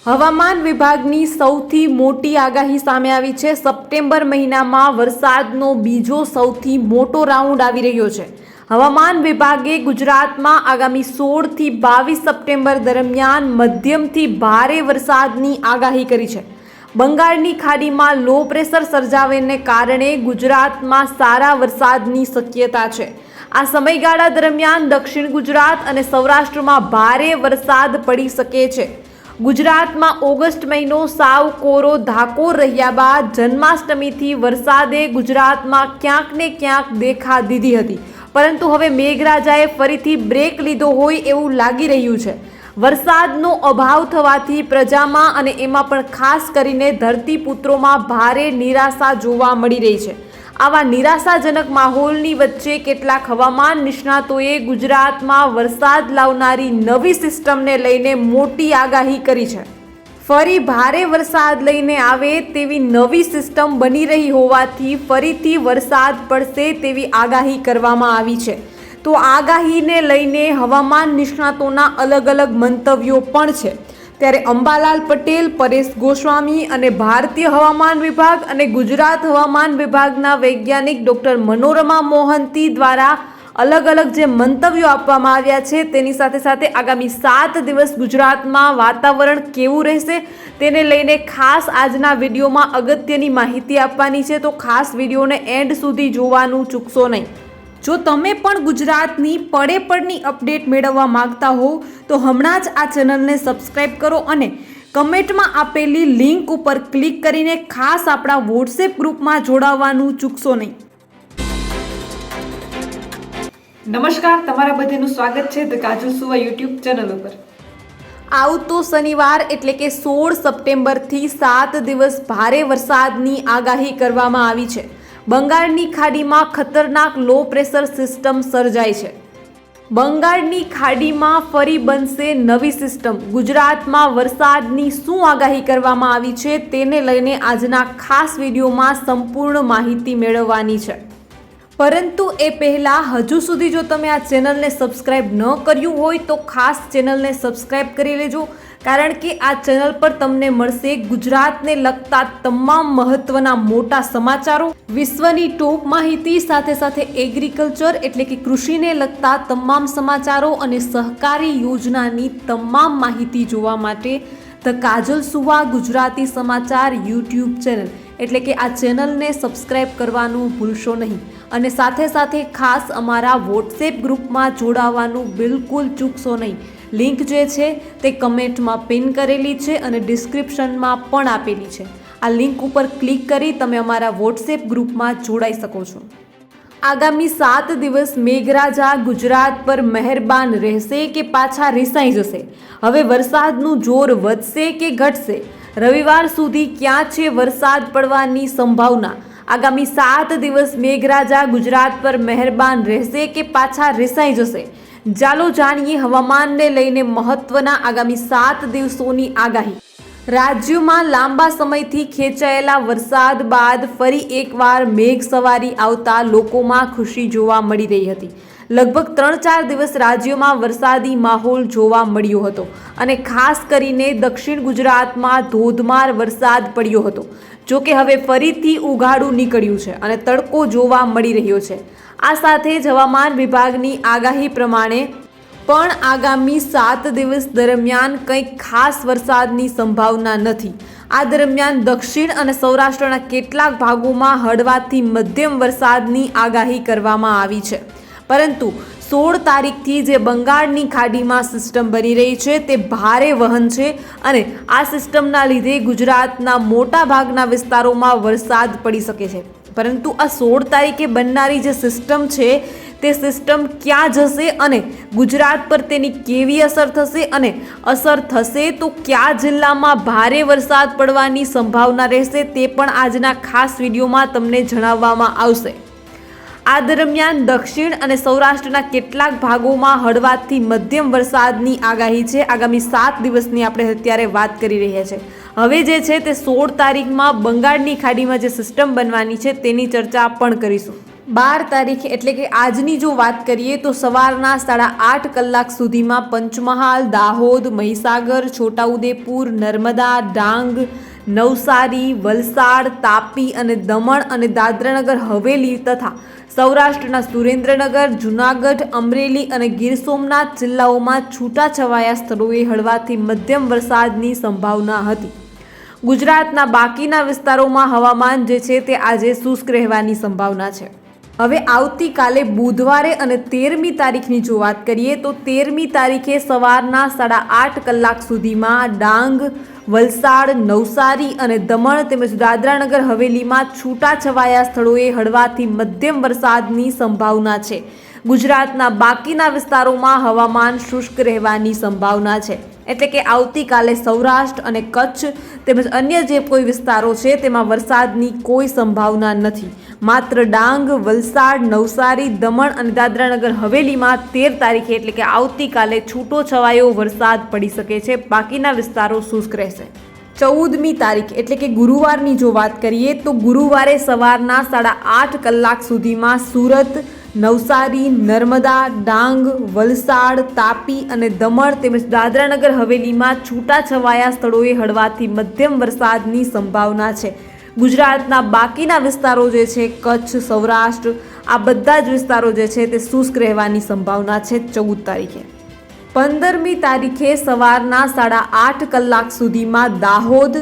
હવામાન વિભાગની સૌથી મોટી આગાહી સામે આવી છે। સપ્ટેમ્બર મહિનામાં વરસાદનો બીજો સૌથી મોટો રાઉન્ડ આવી રહ્યો છે। હવામાન વિભાગે ગુજરાતમાં આગામી 16 થી 22 સપ્ટેમ્બર દરમિયાન મધ્યમથી ભારે વરસાદની આગાહી કરી છે। બંગાળની ખાડીમાં લો પ્રેશર સર્જાવાને કારણે ગુજરાતમાં સારા વરસાદની શક્યતા છે। આ સમયગાળા દરમિયાન દક્ષિણ ગુજરાત અને સૌરાષ્ટ્રમાં ભારે વરસાદ પડી શકે છે। ગુજરાતમાં ઓગસ્ટ મહિનો સાવ કોરો ધાકોર રહ્યા બાદ જન્માષ્ટમીથી વરસાદે ગુજરાતમાં ક્યાંક ને ક્યાંક દેખા દીધી હતી, પરંતુ હવે મેઘરાજાએ ફરીથી બ્રેક લીધો હોય એવું લાગી રહ્યું છે। વરસાદનો અભાવ થવાથી પ્રજામાં અને એમાં પણ ખાસ કરીને ધરતીપુત્રોમાં ભારે નિરાશા જોવા મળી રહી છે। આવા નિરાશાજનક માહોલની વચ્ચે કેટલાક હવામાન નિષ્ણાતોએ ગુજરાતમાં વરસાદ લાવનારી નવી સિસ્ટમને લઈને મોટી આગાહી કરી છે। ફરી ભારે વરસાદ લઈને આવે તેવી નવી સિસ્ટમ બની રહી હોવાથી ફરીથી વરસાદ પડશે તેવી આગાહી કરવામાં આવી છે। તો આગાહીને લઈને હવામાન નિષ્ણાતોના અલગ અલગ મંતવ્યો પણ છે। ત્યારે અંબાલાલ પટેલ, પરેશ ગોસ્વામી અને ભારતીય હવામાન વિભાગ અને ગુજરાત હવામાન વિભાગના વૈજ્ઞાનિક ડૉક્ટર મનોરમા મોહંતી દ્વારા અલગ અલગ જે મંતવ્યો આપવામાં આવ્યા છે તેની સાથે સાથે આગામી 7 દિવસ ગુજરાતમાં વાતાવરણ કેવું રહેશે તેને લઈને ખાસ આજના વિડીયોમાં અગત્યની માહિતી આપવાની છે, તો ખાસ વિડીયોને એન્ડ સુધી જોવાનું ચૂકશો નહીં। જો તમે પણ ગુજરાતની પડે પડની અપડેટ મેળવવા માંગતા હો તો હમણાં જ આ ચેનલને સબસ્ક્રાઈબ કરો અને કમેન્ટમાં આપેલી લિંક ઉપર ક્લિક કરીને ખાસ આપણા વોટ્સએપ ગ્રુપમાં જોડાવાનું ચૂકશો નહીં। નમસ્કાર, તમારા બધાનું સ્વાગત છે ધ કાજલ સુવા યુટ્યુબ ચેનલ ઉપર। આવતો શનિવાર એટલે કે 16 સપ્ટેમ્બરથી 7 દિવસ ભારે વરસાદની આગાહી કરવામાં આવી છે। બંગાળની ખાડીમાં ખતરનાક લો પ્રેશર સિસ્ટમ સર્જાય છે। બંગાળની ખાડીમાં ફરી બનશે નવી સિસ્ટમ। ગુજરાતમાં વરસાદની શું આગાહી કરવામાં આવી છે તેને લઈને આજના ખાસ વિડીયોમાં સંપૂર્ણ માહિતી મેળવવાની છે। પરંતુ એ પહેલાં હજુ સુધી જો તમે આ ચેનલને સબસ્ક્રાઈબ ન કર્યું હોય તો ખાસ ચેનલને સબસ્ક્રાઈબ કરી લેજો, કારણ કે આ ચેનલ પર તમને મળશે ગુજરાતને લગતા તમામ મહત્વના મોટા સમાચારો, વિશ્વની ટોપ માહિતી, સાથે સાથે એગ્રીકલ્ચર એટલે કે કૃષિને લગતા તમામ સમાચારો અને સહકારી યોજનાની તમામ માહિતી જોવા માટે ધ કાજલ સુવા ગુજરાતી સમાચાર યુટ્યુબ ચેનલ એટલે કે આ ચેનલને સબસ્ક્રાઈબ કરવાનું ભૂલશો નહીં અને સાથે સાથે ખાસ અમારા વોટ્સએપ ગ્રુપમાં જોડાવાનું બિલકુલ ચૂકશો નહીં। લિંક જે છે તે કમેન્ટમાં પિન કરેલી છે અને ડિસ્ક્રિપ્શનમાં પણ આપેલી છે। આ લિંક ઉપર ક્લિક કરી તમે અમારા વોટ્સએપ ગ્રુપમાં જોડાઈ શકો છો। આગામી 7 દિવસ મેઘરાજા ગુજરાત પર મહેરબાન રહેશે કે પાછા રિસાઈ જશે? હવે વરસાદનું જોર વધશે કે ઘટશે? રવિવાર સુધી ક્યાં છે વરસાદ પડવાની સંભાવના? આગામી 7 દિવસ મેઘરાજા ગુજરાત પર મહેરબાન રહેશે કે પાછા રિસાઈ જશે? ચાલો જાણીએ હવામાનને લઈને મહત્વના આગામી 7 દિવસોની આગાહી। રાજ્યમાં લાંબા સમયથી ખેંચાયેલા વરસાદ બાદ ફરી એકવાર મેઘ સવારી આવતા લોકોમાં ખુશી જોવા મળી રહી હતી। લગભગ 3-4 દિવસ રાજ્યમાં વરસાદી માહોલ જોવા મળ્યો હતો અને ખાસ કરીને દક્ષિણ ગુજરાતમાં ધોધમાર વરસાદ પડ્યો હતો। જો કે હવે ફરીથી ઉઘાડું નીકળ્યું છે અને તડકો જોવા મળી રહ્યો છે। આ સાથે જ હવામાન વિભાગની આગાહી પ્રમાણે પણ આગામી 7 દિવસ દરમિયાન કંઈ ખાસ વરસાદની સંભાવના નથી। આ દરમિયાન દક્ષિણ અને સૌરાષ્ટ્રના કેટલાક ભાગોમાં હળવાથી મધ્યમ વરસાદની આગાહી કરવામાં આવી છે, પરંતુ 16 તારીખથી જે બંગાળની ખાડીમાં સિસ્ટમ બની રહી છે તે ભારે વહન છે અને આ સિસ્ટમના લીધે ગુજરાતના મોટા ભાગના વિસ્તારોમાં વરસાદ પડી શકે છે। પરંતુ આ 16 તારીખે બનનારી જે સિસ્ટમ છે તે સિસ્ટમ ક્યાં જશે અને ગુજરાત પર તેની કેવી અસર થશે અને અસર થશે તો કયા જિલ્લામાં ભારે વરસાદ પડવાની સંભાવના રહેશે તે પણ આજના ખાસ વિડીયોમાં તમને જણાવવામાં આવશે। આ દરમિયાન દક્ષિણ અને સૌરાષ્ટ્રના કેટલાક ભાગોમાં હળવાથી મધ્યમ વરસાદની આગાહી છે। આગામી 7 દિવસની આપણે અત્યારે વાત કરી રહ્યા છીએ। હવે જે છે તે 16 તારીખમાં બંગાળની ખાડીમાં જે સિસ્ટમ બનવાની છે તેની ચર્ચા પણ કરીશું। 12 તારીખ એટલે કે આજની જો વાત કરીએ તો સવારના 8:30 કલાક સુધીમાં પંચમહાલ, દાહોદ, મહીસાગર, છોટાઉદેપુર, નર્મદા, ડાંગ, નવસારી, વલસાડ, તાપી અને દમણ અને દાદરાનગર હવેલી તથા સૌરાષ્ટ્રના સુરેન્દ્રનગર, જૂનાગઢ, અમરેલી અને ગીર સોમનાથ જિલ્લાઓમાં છૂટાછવાયા સ્થળોએ હળવાથી મધ્યમ વરસાદની સંભાવના હતી. ગુજરાતના બાકીના વિસ્તારોમાં હવામાન જે છે તે આજે શુષ્ક રહેવાની સંભાવના છે. હવે આવતીકાલે બુધવારે અને 13મી તારીખની જો વાત કરીએ તો 13મી તારીખે સવારના 8:30 કલાક સુધીમાં ડાંગ, વલસાડ, નવસારી અને દમણ તેમજ દાદરાનગર હવેલીમાં છૂટાછવાયા સ્થળોએ હળવાથી મધ્યમ વરસાદની સંભાવના છે. ગુજરાતના બાકીના વિસ્તારોમાં હવામાન શુષ્ક રહેવાની સંભાવના છે. એટલે કે આવતીકાલે સૌરાષ્ટ્ર અને કચ્છ તેમજ અન્ય જે કોઈ વિસ્તારો છે તેમાં વરસાદની કોઈ સંભાવના નથી. માત્ર ડાંગ, વલસાડ, નવસારી, દમણ અને દાદરાનગર હવેલીમાં 13 તારીખે એટલે કે આવતીકાલે છૂટો છવાયો વરસાદ પડી શકે છે. બાકીના વિસ્તારો શુષ્ક રહેશે. 14મી તારીખ એટલે કે ગુરુવારની જો વાત કરીએ તો ગુરુવારે સવારના 8:30 કલાક સુધીમાં સુરત, નવસારી, નર્મદા, ડાંગ, વલસાડ, તાપી અને દમણ તેમજ દાદરાનગર હવેલીમાં છૂટાછવાયા સ્થળોએ હળવાથી મધ્યમ વરસાદની સંભાવના છે. ગુજરાતના બાકીના વિસ્તારો જે છે કચ્છ, સૌરાષ્ટ્ર આ બધા જ વિસ્તારો જે છે તે શુષ્ક રહેવાની સંભાવના છે. 14 તારીખે 15મી તારીખે સવારના 8:30 કલાક સુધીમાં દાહોદ,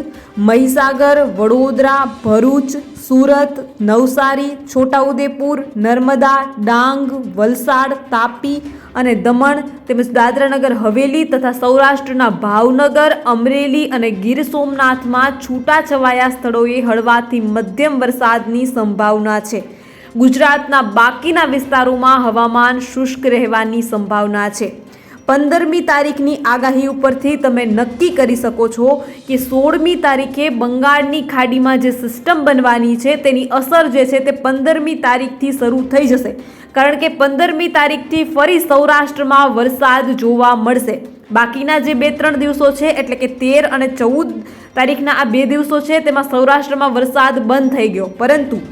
મહીસાગર, વડોદરા, ભરૂચ, સુરત, નવસારી, છોટાઉદેપુર, નર્મદા, ડાંગ, વલસાડ, તાપી અને દમણ તેમજ દાદરાનગર હવેલી તથા સૌરાષ્ટ્રના ભાવનગર, અમરેલી અને ગીર સોમનાથમાં છૂટાછવાયા સ્થળોએ હળવાથી મધ્યમ વરસાદની સંભાવના છે. ગુજરાતના બાકીના વિસ્તારોમાં હવામાન શુષ્ક રહેવાની સંભાવના છે. 15મી તારીખની આગાહી ઉપરથી તમે નક્કી કરી શકો છો કે 16મી તારીખે બંગાળની ખાડીમાં જે સિસ્ટમ બનવાની છે તેની અસર જે છે તે 15મી તારીખથી શરૂ થઈ જશે. કારણ કે 15મી તારીખથી ફરી સૌરાષ્ટ્રમાં વરસાદ જોવા મળશે. બાકીના જે 2-3 દિવસો છે એટલે કે 13 અને 14 તારીખના આ 2 દિવસો છે તેમાં સૌરાષ્ટ્રમાં વરસાદ બંધ થઈ ગયો. પરંતુ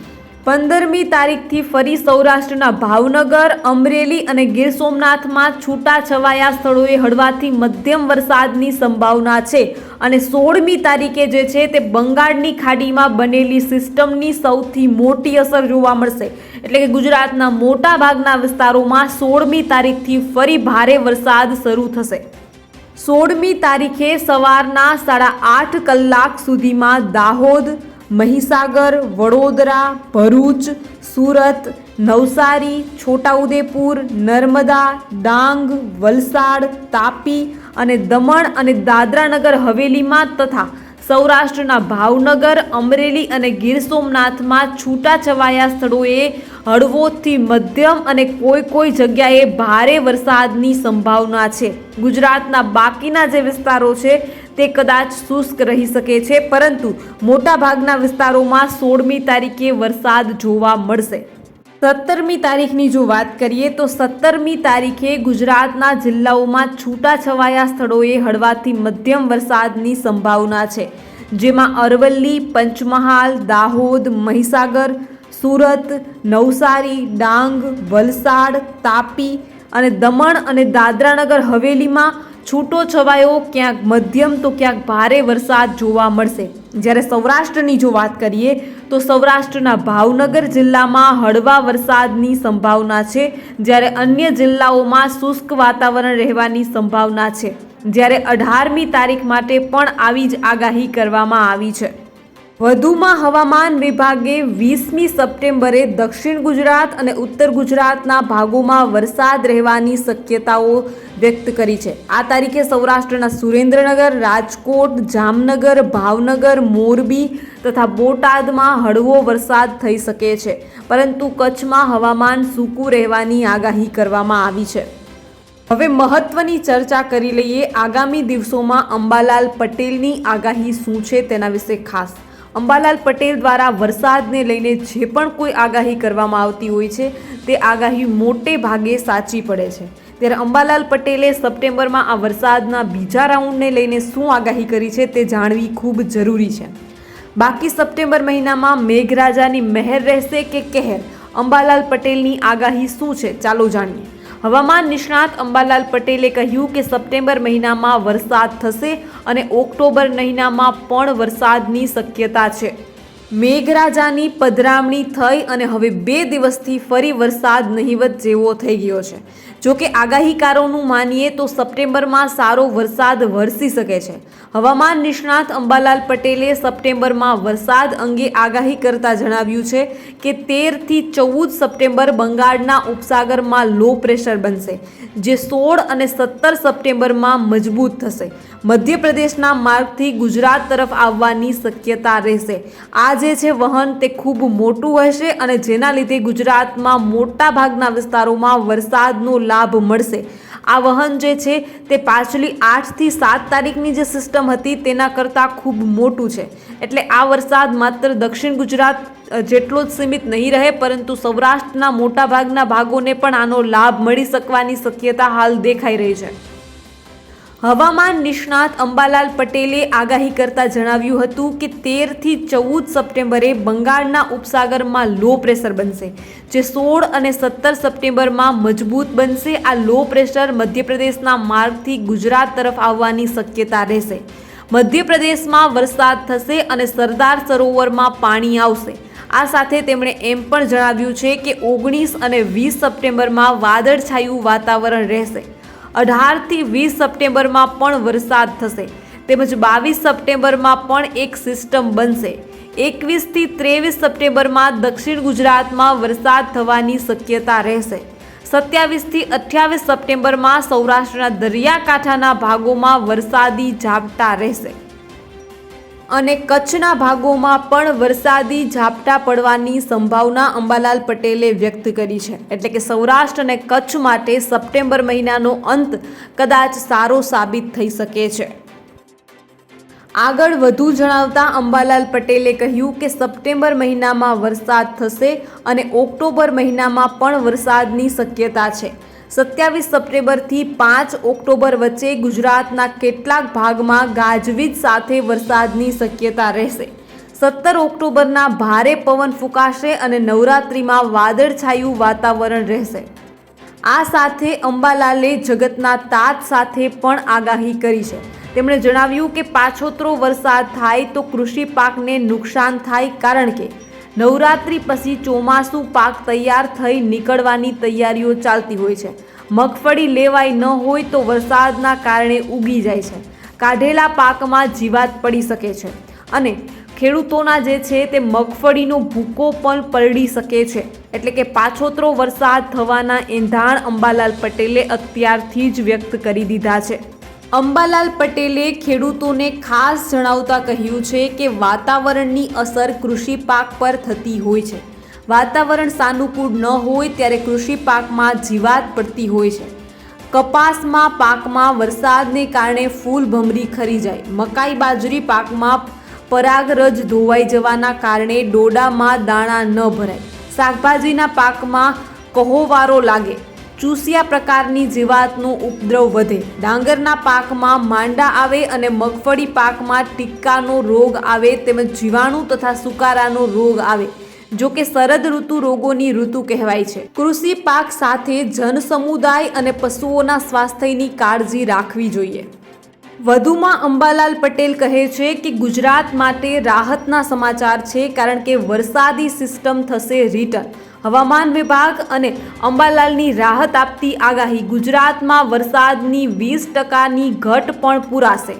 15મી તારીખથી ફરી સૌરાષ્ટ્રના ભાવનગર, અમરેલી અને ગીર સોમનાથમાં છૂટાછવાયા સ્થળોએ હળવાથી મધ્યમ વરસાદની સંભાવના છે. અને 16મી તારીખે જે છે તે બંગાળની ખાડીમાં બનેલી સિસ્ટમની સૌથી મોટી અસર જોવા મળશે. એટલે કે ગુજરાતના મોટા ભાગના વિસ્તારોમાં 16મી તારીખથી ફરી ભારે વરસાદ શરૂ થશે. 16મી તારીખે સવારના 8:30 કલાક સુધીમાં દાહોદ, મહીસાગર, વડોદરા, ભરૂચ, સુરત, નવસારી, છોટાઉદેપુર, નર્મદા, ડાંગ, વલસાડ, તાપી અને દમણ અને દાદરાનગર હવેલીમાં તથા સૌરાષ્ટ્રના ભાવનગર, અમરેલી અને ગીર સોમનાથમાં છૂટાછવાયા સ્થળોએ હળવોથી મધ્યમ અને કોઈ જગ્યાએ ભારે વરસાદની સંભાવના છે. ગુજરાતના બાકીના જે વિસ્તારો છે તે કદાચ શુષ્ક રહી શકે છે, પરંતુ મોટાભાગના વિસ્તારોમાં 16મી તારીખે વરસાદ જોવા મળશે. 17મી તારીખની જો વાત કરીએ તો 17મી તારીખે ગુજરાતના જિલ્લાઓમાં છૂટાછવાયા સ્થળોએ હળવાથી મધ્યમ વરસાદની સંભાવના છે. જેમાં અરવલ્લી, પંચમહાલ, દાહોદ, મહીસાગર, સુરત, નવસારી, ડાંગ, વલસાડ, તાપી અને દમણ અને દાદરાનગર હવેલીમાં છૂટો છવાયો ક્યાંક મધ્યમ તો ક્યાંક ભારે વરસાદ જોવા મળશે. જ્યારે સૌરાષ્ટ્રની જો વાત કરીએ તો સૌરાષ્ટ્રના ભાવનગર જિલ્લામાં હળવા વરસાદની સંભાવના છે. જ્યારે અન્ય જિલ્લાઓમાં શુષ્ક વાતાવરણ રહેવાની સંભાવના છે. જ્યારે 18મી તારીખ માટે પણ આવી જ આગાહી કરવામાં આવી છે. વધુમાં હવામાન વિભાગે 20મી સપ્ટેમ્બરે દક્ષિણ ગુજરાત અને ઉત્તર ગુજરાતના ભાગોમાં વરસાદ રહેવાની શક્યતાઓ વ્યક્ત કરી છે. આ તારીખે સૌરાષ્ટ્રના સુરેન્દ્રનગર, રાજકોટ, જામનગર, ભાવનગર, મોરબી તથા બોટાદમાં હળવો વરસાદ થઈ શકે છે. પરંતુ કચ્છમાં હવામાન સૂકું રહેવાની આગાહી કરવામાં આવી છે. હવે મહત્વની ચર્ચા કરી લઈએ આગામી દિવસોમાં અંબાલાલ પટેલની આગાહી શું છે તેના વિશે ખાસ. અંબાલાલ પટેલ દ્વારા વરસાદને લઈને જે પણ કોઈ આગાહી કરવામાં આવતી હોય છે તે આગાહી મોટે ભાગે સાચી પડે છે. ત્યારે અંબાલાલ પટેલે સપ્ટેમ્બરમાં આ વરસાદના બીજા રાઉન્ડને લઈને શું આગાહી કરી છે તે જાણવી ખૂબ જરૂરી છે. બાકી સપ્ટેમ્બર મહિનામાં મેઘરાજાની મહેર રહેશે કે કહેર, અંબાલાલ પટેલની આગાહી શું છે, ચાલો જાણીએ. હવામાન નિષ્ણાત અંબાલાલ પટેલે કહ્યું કે સપ્ટેમ્બર મહિનામાં વરસાદ થશે અને ઓક્ટોબર મહિનામાં પણ વરસાદની શક્યતા છે. મેઘરાજાની પધરામણી થઈ અને હવે 2 દિવસથી ફરી વરસાદ નહિવત જેવો થઈ ગયો છે. જો કે આગાહીકારોનું માનીએ તો સપ્ટેમ્બરમાં સારો વરસાદ વરસી શકે છે. હવામાન નિષ્ણાત અંબાલાલ પટેલે સપ્ટેમ્બરમાં વરસાદ અંગે આગાહી કરતા જણાવ્યું છે કે 13 થી 14 સપ્ટેમ્બર બંગાળના ઉપસાગરમાં લો પ્રેશર બનશે, જે 16 અને 17 સપ્ટેમ્બરમાં મજબૂત થશે. મધ્યપ્રદેશના માર્ગથી ગુજરાત તરફ આવવાની શક્યતા રહેશે. આ જે છે વહન તે ખૂબ મોટું હશે અને જેના લીધે ગુજરાતમાં મોટા ભાગના વિસ્તારોમાં વરસાદનો લાભ મળશે. આ વહન જે છે તે પાછલી 8 થી 7 તારીખની જે સિસ્ટમ હતી તેના કરતાં ખૂબ મોટું છે. એટલે આ વરસાદ માત્ર દક્ષિણ ગુજરાત જેટલો જ સીમિત નહીં રહે, પરંતુ સૌરાષ્ટ્રના મોટા ભાગના ભાગોને પણ આનો લાભ મળી શકવાની શક્યતા હાલ દેખાઈ રહી છે. હવામાન નિષ્ણાત અંબાલાલ પટેલે આગાહી કરતા જણાવ્યું હતું કે 13 થી 14 સપ્ટેમ્બરે બંગાળના ઉપસાગરમાં લો પ્રેશર બનશે, જે 16 અને 17 સપ્ટેમ્બરમાં મજબૂત બનશે. આ લો પ્રેશર મધ્યપ્રદેશના માર્ગથી ગુજરાત તરફ આવવાની શક્યતા રહેશે. મધ્યપ્રદેશમાં વરસાદ થશે અને સરદાર સરોવરમાં પાણી આવશે. આ સાથે તેમણે એમ પણ જણાવ્યું છે કે 19 અને 20 સપ્ટેમ્બરમાં વાદળછાયું વાતાવરણ રહેશે. 18 થી 20 સપ્ટેમ્બરમાં પણ વરસાદ થશે, તેમજ 22 સપ્ટેમ્બરમાં પણ એક સિસ્ટમ બનશે. 21 થી 23 સપ્ટેમ્બરમાં દક્ષિણ ગુજરાતમાં વરસાદ થવાની શક્યતા રહેશે. 27 થી 28 સપ્ટેમ્બરમાં સૌરાષ્ટ્રના દરિયાકાંઠાના ભાગોમાં વરસાદી ઝાપટા રહેશે અને કચ્છના ભાગોમાં પણ વરસાદી ઝાપટા પડવાની સંભાવના અંબાલાલ પટેલે વ્યક્ત કરી છે. એટલે કે સૌરાષ્ટ્ર અને કચ્છ માટે સપ્ટેમ્બર મહિનાનો અંત કદાચ સારો સાબિત થઈ શકે છે. આગળ વધુ જણાવતા અંબાલાલ પટેલે કહ્યું કે સપ્ટેમ્બર મહિનામાં વરસાદ થશે અને ઓક્ટોબર મહિનામાં પણ વરસાદની શક્યતા છે. 27 સપ્ટેમ્બરથી 5 ઓક્ટોબર વચ્ચે ગુજરાતના કેટલાક ભાગમાં ગાજવીજ સાથે વરસાદની શક્યતા રહેશે. 17 ઓક્ટોબરના ભારે પવન ફૂંકાશે અને નવરાત્રિમાં વાદળછાયું વાતાવરણ રહેશે. આ સાથે અંબાલાલે જગતના તાત સાથે પણ આગાહી કરી છે. તેમણે જણાવ્યું કે પાછોતરો વરસાદ થાય તો કૃષિ પાકને નુકસાન થાય, કારણ કે નવરાત્રિ પછી ચોમાસું પાક તૈયાર થઈ નીકળવાની તૈયારીઓ ચાલતી હોય છે. મગફળી લેવાઈ ન હોય તો વરસાદના કારણે ઉગી જાય છે. કાઢેલા પાકમાં જીવાત પડી શકે છે અને ખેડૂતોના જે છે તે મગફળીનો ભૂકો પણ પલળી શકે છે. એટલે કે પાછોતરો વરસાદ થવાના એંધાણ અંબાલાલ પટેલે અત્યારથી જ વ્યક્ત કરી દીધા છે. અંબાલાલ પટેલે ખેડૂતોને ખાસ જણાવતા કહ્યું છે કે વાતાવરણની અસર કૃષિ પાક પર થતી હોય છે. વાતાવરણ સાનુકૂળ ન હોય ત્યારે કૃષિ પાકમાં જીવાત પડતી હોય છે. કપાસમાં પાકમાં વરસાદને કારણે ફૂલ ભમરી ખરી જાય. મકાઈ બાજરી પાકમાં પરાગરજ ધોવાઈ જવાના કારણે ડોડામાં દાણા ન ભરાય. શાકભાજીના પાકમાં કહોવારો લાગે. ચૂસિયા પ્રકારની જીવાતનો ઉપદ્રવ વધે. ડાંગરના પાકમાં માંડા આવે અને મગફળી પાકમાં ટીક્કાનો રોગ આવે, તેમજ જીવાણુ તથા સુકારાનો રોગ આવે. જો કે શરદ ઋતુ રોગોની ઋતુ કહેવાય છે. કૃષિ પાક સાથે જન સમુદાય અને પશુઓના સ્વાસ્થ્યની કાળજી રાખવી જોઈએ. વધુમાં અંબાલાલ પટેલ કહે છે કે ગુજરાત માટે રાહતના સમાચાર છે, કારણ કે વરસાદી સિસ્ટમ થશે રિટર્ન. હવામાન વિભાગ અને અંબાલાલની રાહત આપતી આગાહી ગુજરાતમાં વરસાદની 20%ની ઘટ પણ પૂરાશે.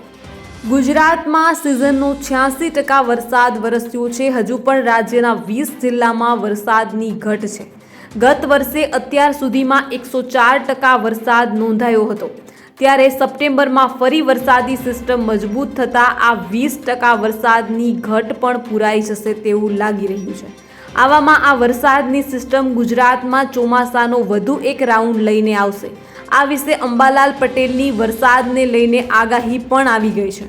ગુજરાતમાં સિઝનનો 86% વરસાદ વરસ્યો છે. હજુ પણ રાજ્યના 20 જિલ્લામાં વરસાદની ઘટ છે. ગત વર્ષે અત્યાર સુધીમાં 104% વરસાદ નોંધાયો હતો, ત્યારે સપ્ટેમ્બરમાં ફરી વરસાદી સિસ્ટમ મજબૂત થતાં આ 20% વરસાદની ઘટ પણ પૂરાઈ જશે તેવું લાગી રહ્યું છે. આવામાં આ વરસાદની સિસ્ટમ ગુજરાતમાં ચોમાસાનો વધુ એક રાઉન્ડ લઈને આવશે. આ વિશે અંબાલાલ પટેલની વરસાદને લઈને આગાહી પણ આવી ગઈ છે.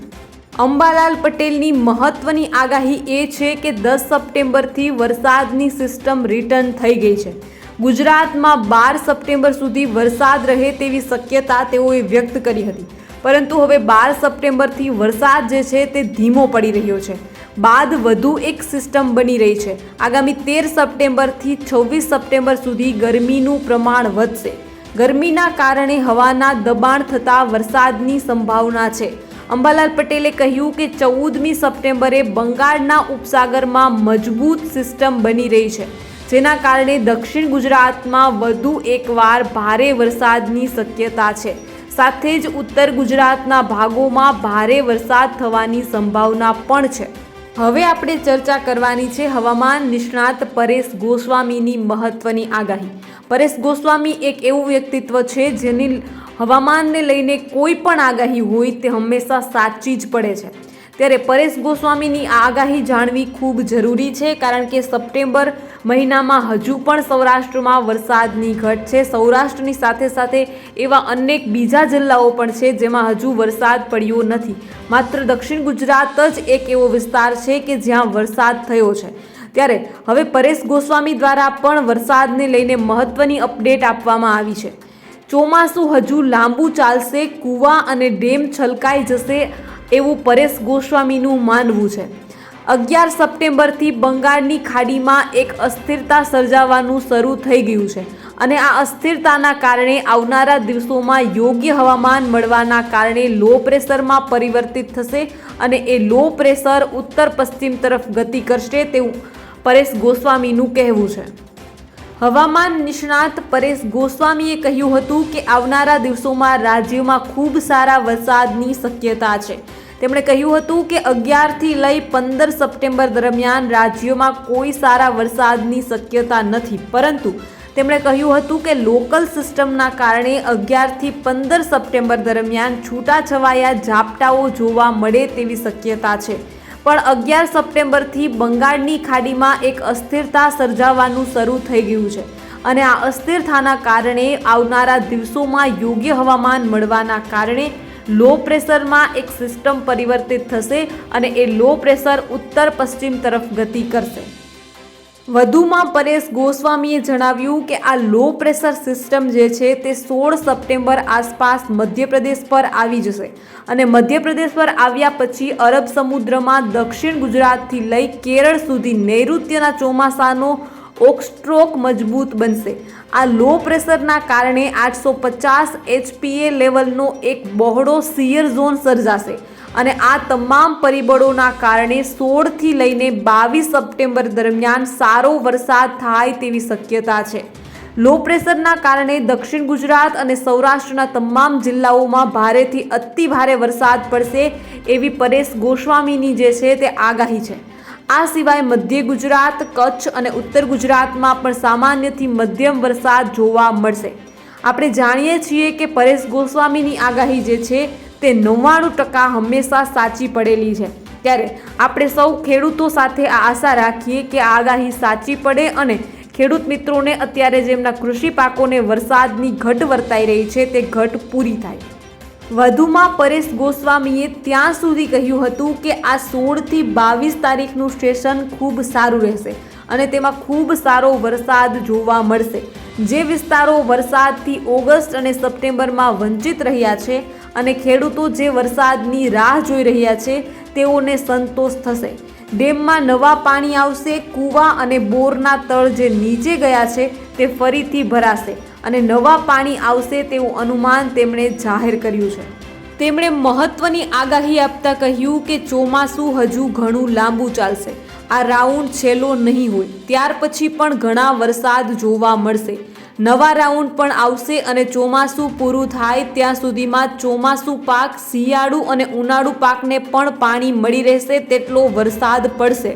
અંબાલાલ પટેલની મહત્વની આગાહી એ છે કે 10 સપ્ટેમ્બરથી વરસાદની સિસ્ટમ રિટર્ન થઈ ગઈ છે. ગુજરાતમાં 12 સપ્ટેમ્બર સુધી વરસાદ રહે તેવી શક્યતા તેઓએ વ્યક્ત કરી હતી, પરંતુ હવે 12 સપ્ટેમ્બરથી વરસાદ જે છે તે ધીમો પડી રહ્યો છે. બાદ વધુ એક સિસ્ટમ બની રહી છે. આગામી 13 સપ્ટેમ્બરથી 26 સપ્ટેમ્બર સુધી ગરમીનું પ્રમાણ વધશે. ગરમીના કારણે હવાના દબાણ થતાં વરસાદની સંભાવના છે. અંબાલાલ પટેલે કહ્યું કે 14મી સપ્ટેમ્બરે બંગાળના ઉપસાગરમાં મજબૂત સિસ્ટમ બની રહી છે, જેના કારણે દક્ષિણ ગુજરાતમાં વધુ એકવાર ભારે વરસાદની શક્યતા છે. સાથે જ ઉત્તર ગુજરાતના ભાગોમાં ભારે વરસાદ થવાની સંભાવના પણ છે. હવે આપણે ચર્ચા કરવાની છે હવામાન નિષ્ણાત પરેશ ગોસ્વામીની મહત્વની આગાહી. પરેશ ગોસ્વામી એક એવું વ્યક્તિત્વ છે જેની હવામાનને લઈને કોઈ પણ આગાહી હોય તે હંમેશા સાચી જ પડે છે. ત્યારે પરેશ ગોસ્વામીની આ આગાહી જાણવી ખૂબ જરૂરી છે, કારણ કે સપ્ટેમ્બર મહિનામાં હજુ પણ સૌરાષ્ટ્રમાં વરસાદની ઘટ છે. સૌરાષ્ટ્રની સાથે સાથે એવા અનેક બીજા જિલ્લાઓ પણ છે જેમાં હજુ વરસાદ પડ્યો નથી. માત્ર દક્ષિણ ગુજરાત જ એક એવો વિસ્તાર છે કે જ્યાં વરસાદ થયો છે. ત્યારે હવે પરેશ ગોસ્વામી દ્વારા પણ વરસાદને લઈને મહત્વની અપડેટ આપવામાં આવી છે. ચોમાસું હજુ લાંબુ ચાલશે, કૂવા અને ડેમ છલકાઈ જશે એવું પરેશ ગોસ્વામીનું માનવું છે. 11 સપ્ટેમ્બરથી બંગાળની ખાડીમાં એક અસ્થિરતા સર્જાવાનું શરૂ થઈ ગયું છે અને આ અસ્થિરતાના કારણે આવનારા દિવસોમાં યોગ્ય હવામાન મળવાના કારણે લો પ્રેશરમાં પરિવર્તિત થશે અને એ લો પ્રેશર ઉત્તર પશ્ચિમ તરફ ગતિ કરશે તેવું પરેશ ગોસ્વામીનું કહેવું છે. હવામાન નિષ્ણાત પરેશ ગોસ્વામીએ કહ્યું હતું કે આવનારા દિવસોમાં રાજ્યમાં ખૂબ સારા વરસાદની શક્યતા છે. તેમણે કહ્યું હતું કે 11થી લઈ 15 સપ્ટેમ્બર દરમિયાન રાજ્યમાં કોઈ સારા વરસાદની શક્યતા નથી, પરંતુ તેમણે કહ્યું હતું કે લોકલ સિસ્ટમના કારણે 11થી 15 સપ્ટેમ્બર દરમિયાન છૂટાછવાયા ઝાપટાઓ જોવા મળે તેવી શક્યતા છે. પણ 11 સપ્ટેમ્બરથી બંગાળની ખાડીમાં એક અસ્થિરતા સર્જાવાનું શરૂ થઈ ગયું છે અને આ અસ્થિરતાના કારણે આવનારા દિવસોમાં યોગ્ય હવામાન મળવાના કારણે લો પ્રેશરમાં એક સિસ્ટમ પરિવર્તિત થશે અને એ લો પ્રેશર ઉત્તર પશ્ચિમ તરફ ગતિ કરશે. વધુમાં પરેશ ગોસ્વામીએ જણાવ્યું કે આ લો પ્રેશર સિસ્ટમ જે છે તે 16 સપ્ટેમ્બર આસપાસ મધ્યપ્રદેશ પર આવી જશે અને મધ્યપ્રદેશ પર આવ્યા પછી અરબ સમુદ્રમાં દક્ષિણ ગુજરાતથી લઈ કેરળ સુધી નૈઋત્યના ચોમાસાનો ઓક્સ્ટ્રોક મજબૂત બનશે. આ લો પ્રેશરના કારણે 850 HPA લેવલનો એક બહોળો શિયર ઝોન સર્જાશે અને આ તમામ પરિબળોના કારણે 16થી લઈને 22 સપ્ટેમ્બર દરમિયાન સારો વરસાદ થાય તેવી શક્યતા છે. લો પ્રેશરના કારણે દક્ષિણ ગુજરાત અને સૌરાષ્ટ્રના તમામ જિલ્લાઓમાં ભારેથી અતિ ભારે વરસાદ પડશે એવી પરેશ ગોસ્વામીની જે છે તે આગાહી છે. આ સિવાય મધ્ય ગુજરાત, કચ્છ અને ઉત્તર ગુજરાતમાં પણ સામાન્યથી મધ્યમ વરસાદ જોવા મળશે. આપણે જાણીએ છીએ કે પરેશ ગોસ્વામીની આગાહી જે છે તે 99% હંમેશા સાચી પડેલી છે. ત્યારે આપણે સૌ ખેડૂતો સાથે આ આશા રાખીએ કે આ આગાહી સાચી પડે અને ખેડૂત મિત્રોને અત્યારે જેમના કૃષિ પાકોને વરસાદની ઘટ વર્તાઈ રહી છે તે ઘટ પૂરી થાય. વધુમાં પરેશ ગોસ્વામીએ ત્યાં સુધી કહ્યું હતું કે આ 16થી 22 તારીખનું સેશન ખૂબ સારું રહેશે અને તેમાં ખૂબ સારો વરસાદ જોવા મળશે. જે વિસ્તારો વરસાદથી ઓગસ્ટ અને સપ્ટેમ્બરમાં વંચિત રહ્યા છે અને ખેડૂતો જે વરસાદની રાહ જોઈ રહ્યા છે તેઓને સંતોષ થશે. ડેમમાં નવા પાણી આવશે, કૂવા અને બોરના તળ જે નીચે ગયા છે તે ફરીથી ભરાશે અને નવા પાણી આવશે તેવું અનુમાન તેમણે જાહેર કર્યું છે. તેમણે મહત્વની આગાહી આપતા કહ્યું કે ચોમાસું હજુ ઘણું લાંબુ ચાલશે. આ રાઉન્ડ છેલ્લો નહીં હોય, ત્યાર પછી પણ ઘણા વરસાદ જોવા મળશે. નવા રાઉન્ડ પણ આવશે અને ચોમાસું પૂરું થાય ત્યાં સુધીમાં ચોમાસું પાક, શિયાળુ અને ઉનાળુ પાકને પણ પાણી મળી રહેશે તેટલો વરસાદ પડશે.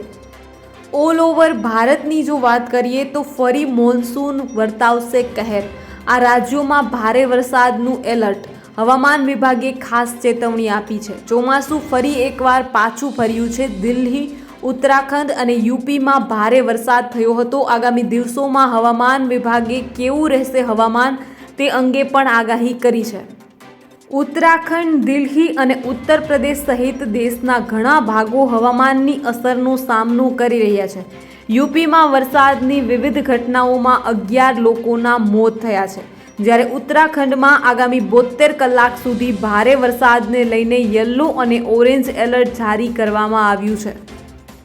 ઓલ ઓવર ભારતની જો વાત કરીએ તો ફરી મોન્સૂન વર્તાવશે કહેર. આ રાજ્યોમાં ભારે વરસાદનું એલર્ટ. હવામાન વિભાગે ખાસ ચેતવણી આપી છે. ચોમાસું ફરી એકવાર પાછું ફર્યું છે. દિલ્હી, ઉત્તરાખંડ અને યુપીમાં ભારે વરસાદ થયો હતો. આગામી દિવસોમાં હવામાન વિભાગે કેવું રહેશે હવામાન તે અંગે પણ આગાહી કરી છે. ઉત્તરાખંડ, દિલ્હી અને ઉત્તર પ્રદેશ સહિત દેશના ઘણા ભાગો હવામાનની અસરનો સામનો કરી રહ્યા છે. યુપીમાં વરસાદની વિવિધ ઘટનાઓમાં 11 લોકોના મોત થયા છે, જ્યારે ઉત્તરાખંડમાં આગામી 72 કલાક સુધી ભારે વરસાદને લઈને યલો અને ઓરેન્જ એલર્ટ જારી કરવામાં આવ્યું છે.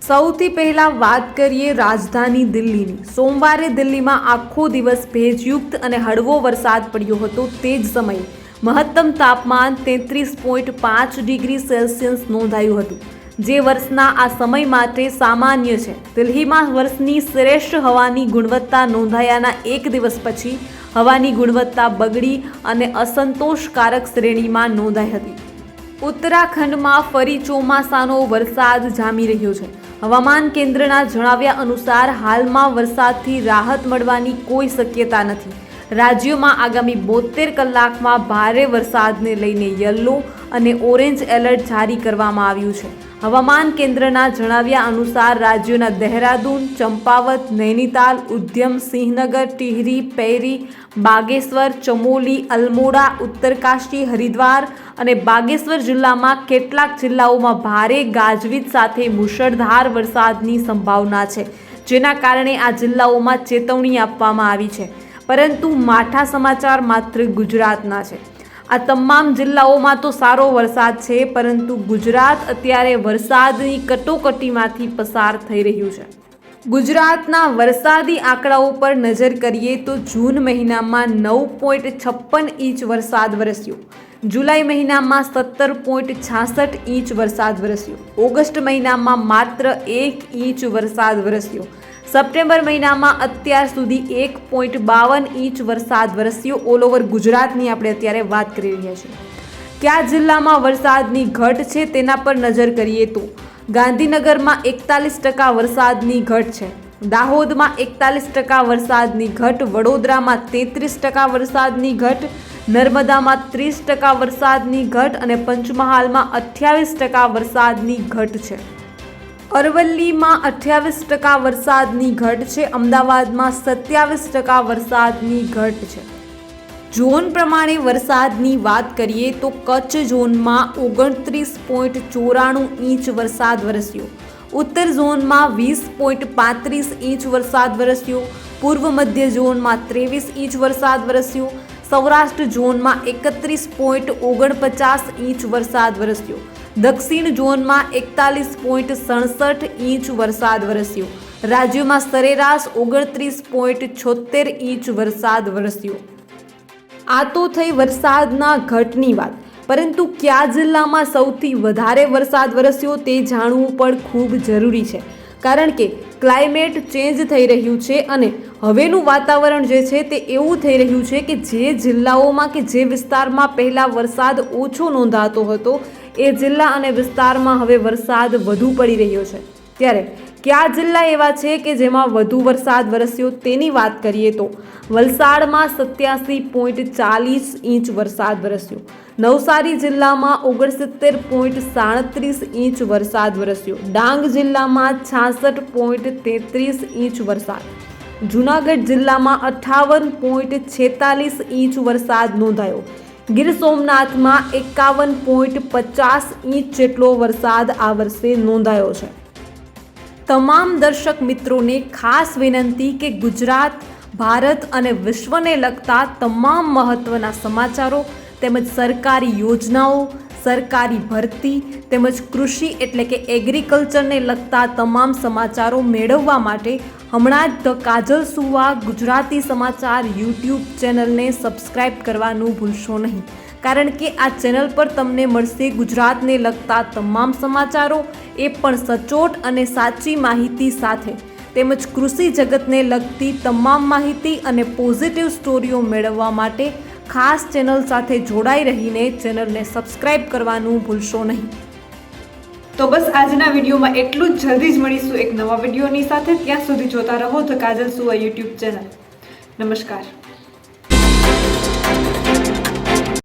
સૌથી પહેલા વાત કરીએ રાજધાની દિલ્હીની. સોમવારે દિલ્હીમાં આખો દિવસ ભેજયુક્ત અને હળવો વરસાદ પડ્યો હતો. તે જ સમયે મહત્તમ તાપમાન 33.5 ડિગ્રી સેલ્સિયસ નોંધાયું હતું, જે વર્ષના આ સમય માટે સામાન્ય છે. દિલ્હીમાં વર્ષની શ્રેષ્ઠ હવાની ગુણવત્તા નોંધાયાના એક દિવસ પછી હવાની ગુણવત્તા બગડી અને અસંતોષકારક શ્રેણીમાં નોંધાઈ હતી. ઉત્તરાખંડમાં ફરી ચોમાસાનો વરસાદ જામી રહ્યો છે. હવામાન કેન્દ્રના જણાવ્યા અનુસાર હાલમાં વરસાદથી રાહત મળવાની કોઈ શક્યતા નથી. રાજ્યમાં આગામી 72 કલાકમાં ભારે વરસાદને લઈને યલો અને ઓરેન્જ એલર્ટ જારી કરવામાં આવ્યું છે. હવામાન કેન્દ્રના જણાવ્યા અનુસાર રાજ્યોના દહેરાદૂન, ચંપાવત, નૈનીતાલ, ઉધ્યમ, સિંહનગર, ટિહરી, પૈરી, બાગેશ્વર, ચમોલી, અલ્મોડા, ઉત્તરકાશી, હરિદ્વાર અને બાગેશ્વર જિલ્લામાં કેટલાક જિલ્લાઓમાં ભારે ગાજવીજ સાથે મુશળધાર વરસાદની સંભાવના છે, જેના કારણે આ જિલ્લાઓમાં ચેતવણી આપવામાં આવી છે. પરંતુ માઠા સમાચાર માત્ર ગુજરાતના છે. આ તમામ જિલ્લાઓમાં તો સારો વરસાદ છે, પરંતુ ગુજરાત અત્યારે વરસાદની કટોકટીમાંથી પસાર થઈ રહ્યું છે. ગુજરાતના વરસાદી આંકડાઓ પર નજર કરીએ તો જૂન મહિનામાં 9.56 ઇંચ વરસાદ વરસ્યો, જુલાઈ મહિનામાં 17.66 ઇંચ વરસાદ વરસ્યો, ઓગસ્ટ મહિનામાં માત્ર 1 ઇંચ વરસાદ વરસ્યો, સપ્ટેમ્બર મહિનામાં અત્યાર સુધી 1.52 ઇંચ વરસાદ વરસ્યો. ઓલ ઓવર ગુજરાતની આપણે અત્યારે વાત કરી રહ્યા છીએ. કયા જિલ્લામાં વરસાદની ઘટ છે તેના પર નજર કરીએ તો ગાંધીનગરમાં 41% વરસાદની ઘટ છે, દાહોદમાં 41% વરસાદની ઘટ, વડોદરામાં 33% વરસાદની ઘટ, નર્મદામાં 30% વરસાદની ઘટ અને પંચમહાલમાં 28% વરસાદની ઘટ છે. અરવલ્લીમાં 28% વરસાદની ઘટ છે, અમદાવાદમાં 27% વરસાદની ઘટ છે. ઝોન પ્રમાણે વરસાદની વાત કરીએ તો કચ્છ ઝોનમાં 29.94 ઇંચ વરસાદ વરસ્યો, ઉત્તર ઝોનમાં 20.35 ઇંચ વરસાદ વરસ્યો, પૂર્વ મધ્ય ઝોનમાં 23 ઇંચ વરસાદ વરસ્યો, સૌરાષ્ટ્ર ઝોનમાં 31.49 ઇંચ વરસાદ વરસ્યો, દક્ષિણ ઝોનમાં 41.67 ઇંચ વરસાદ વરસ્યો. રાજ્યમાં સરેરાશ 29.76 ઇંચ વરસાદ વરસ્યો. આ તો થઈ વરસાદના ઘટની વાત, પરંતુ કયા જિલ્લામાં સૌથી વધારે વરસાદ વરસ્યો તે જાણવું પણ ખૂબ જરૂરી છે, કારણ કે ક્લાઇમેટ ચેન્જ થઈ રહ્યું છે અને હવેનું વાતાવરણ જે છે તે એવું થઈ રહ્યું છે કે જે જિલ્લાઓમાં કે જે વિસ્તારમાં પહેલાં વરસાદ ઓછો નોંધાતો હતો એ જિલ્લા અને વિસ્તારમાં હવે વરસાદ વધુ પડી રહ્યો છે. ત્યારે કયા જિલ્લા એવા છે કે જેમાં વધુ વરસાદ વરસ્યો તેની વાત કરીએ તો વલસાડમાં 87.40 ઇંચ વરસાદ વરસ્યો, નવસારી જિલ્લામાં 69.37 ઇંચ વરસાદ વરસ્યો, ડાંગ જિલ્લામાં 66.33 ઇંચ વરસાદ, જૂનાગઢ જિલ્લામાં 58.46 ઇંચ વરસાદ નોંધાયો, ગીર સોમનાથમાં 51.50 ઇંચ જેટલો વરસાદ આ વર્ષે નોંધાયો છે. તમામ દર્શક મિત્રોને ખાસ વિનંતી કે ગુજરાત, ભારત અને વિશ્વને લગતા તમામ મહત્વના સમાચારો તેમજ સરકારી યોજનાઓ, સરકારી ભરતી તેમજ કૃષિ એટલે કે એગ્રીકલ્ચરને લગતા તમામ સમાચારો મેળવવા માટે હમણાં જ ધ કાજલ સુવા ગુજરાતી સમાચાર યુટ્યુબ ચેનલને સબસ્ક્રાઇબ કરવાનું ભૂલશો નહીં, કારણ કે આ ચેનલ પર તમને મળશે ગુજરાતને લગતા તમામ સમાચારો, એ પણ સચોટ અને સાચી માહિતી સાથે, તેમજ કૃષિ જગતને લગતી તમામ માહિતી અને પોઝિટિવ સ્ટોરીઓ મેળવવા માટે ખાસ ચેનલ સાથે જોડાઈ રહીને ચેનલને સબસ્ક્રાઇબ કરવાનું ભૂલશો નહીં. તો બસ આજના વિડીયોમાં એટલું જ. જલ્દી જ મળીશું એક નવા વિડીયોની સાથે. ત્યાં સુધી જોતા રહો ધ કાજલ સુવા યુટ્યુબ ચેનલ. નમસ્કાર.